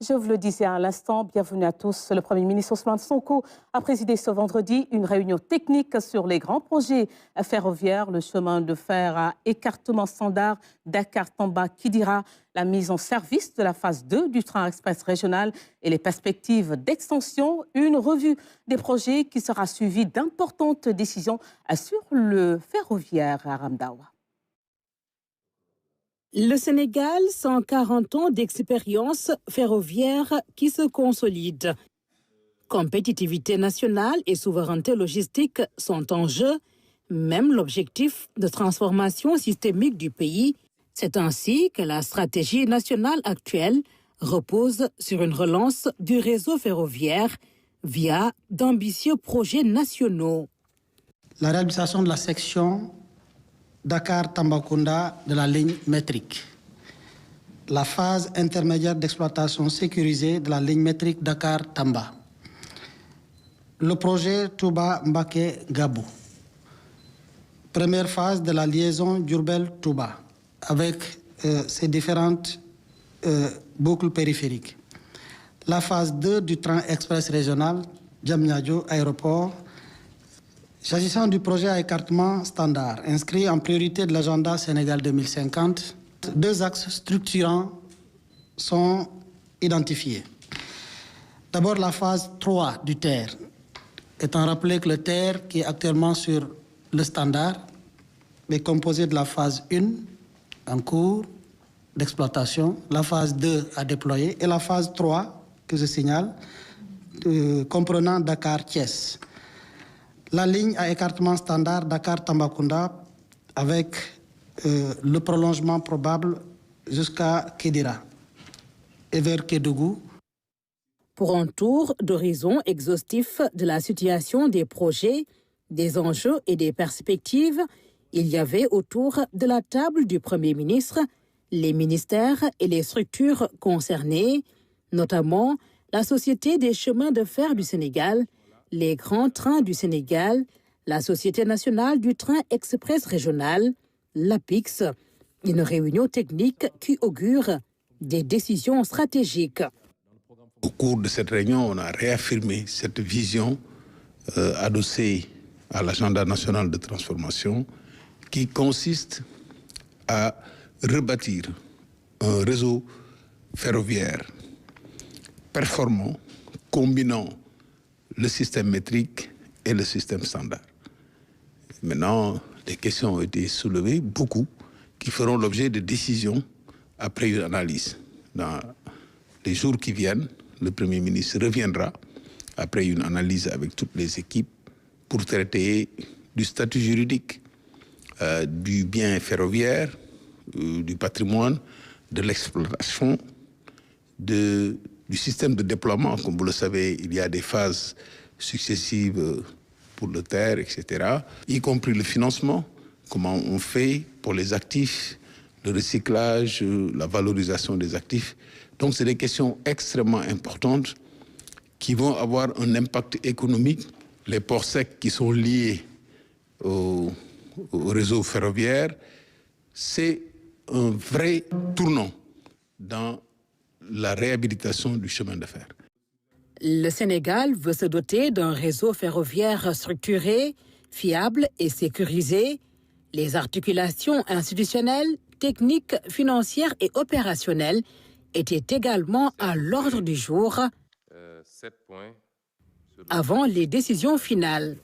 Je vous le disais à l'instant, bienvenue à tous. Le Premier ministre Ousmane Sonko a présidé ce vendredi une réunion technique sur les grands projets ferroviaires, le chemin de fer à écartement standard Dakar-Tamba-Kidira, la mise en service de la phase 2 du train express régional et les perspectives d'extension. Une revue des projets qui sera suivie d'importantes décisions sur le ferroviaire à Ramdawa. Le Sénégal, 140 ans d'expérience ferroviaire qui se consolide. Compétitivité nationale et souveraineté logistique sont en jeu, même l'objectif de transformation systémique du pays. C'est ainsi que la stratégie nationale actuelle repose sur une relance du réseau ferroviaire via d'ambitieux projets nationaux. La réhabilitation de la section Dakar-Tambacounda de la ligne métrique. La phase intermédiaire d'exploitation sécurisée de la ligne métrique Dakar-Tamba. Le projet Touba-Mbaké-Gabou. Première phase de la liaison Diourbel-Touba avec ses différentes boucles périphériques. La phase 2 du train express régional Diamniadio Aéroport. S'agissant du projet à écartement standard, inscrit en priorité de l'agenda Sénégal 2050, 2 axes structurants sont identifiés. D'abord, la phase 3 du TER, étant rappelé que le TER, qui est actuellement sur le standard, est composé de la phase 1, en cours d'exploitation, la phase 2 à déployer, et la phase 3, que je signale, comprenant Dakar-Thiès. La ligne à écartement standard Dakar-Tambacounda avec le prolongement probable jusqu'à Kidira et vers Kédougou. Pour un tour d'horizon exhaustif de la situation des projets, des enjeux et des perspectives, il y avait autour de la table du Premier ministre les ministères et les structures concernées, notamment la Société des chemins de fer du Sénégal, les grands trains du Sénégal, la Société nationale du train express régional, l'APIX, une réunion technique qui augure des décisions stratégiques. Au cours de cette réunion, on a réaffirmé cette vision adossée à l'agenda national de transformation qui consiste à rebâtir un réseau ferroviaire performant, combinant le système métrique et le système standard. Maintenant, des questions ont été soulevées, beaucoup, qui feront l'objet de décisions après une analyse. Dans les jours qui viennent, le Premier ministre reviendra après une analyse avec toutes les équipes pour traiter du statut juridique du bien ferroviaire, du patrimoine, de l'exploitation, du système de déploiement. Comme vous le savez, il y a des phases successives pour le TER, etc., y compris le financement, comment on fait pour les actifs, le recyclage, la valorisation des actifs. Donc, c'est des questions extrêmement importantes qui vont avoir un impact économique. Les ports secs qui sont liés au réseau ferroviaire, c'est un vrai tournant dans la réhabilitation du chemin de fer. Le Sénégal veut se doter d'un réseau ferroviaire structuré, fiable et sécurisé. Les articulations institutionnelles, techniques, financières et opérationnelles étaient également à l'ordre du jour avant les décisions finales.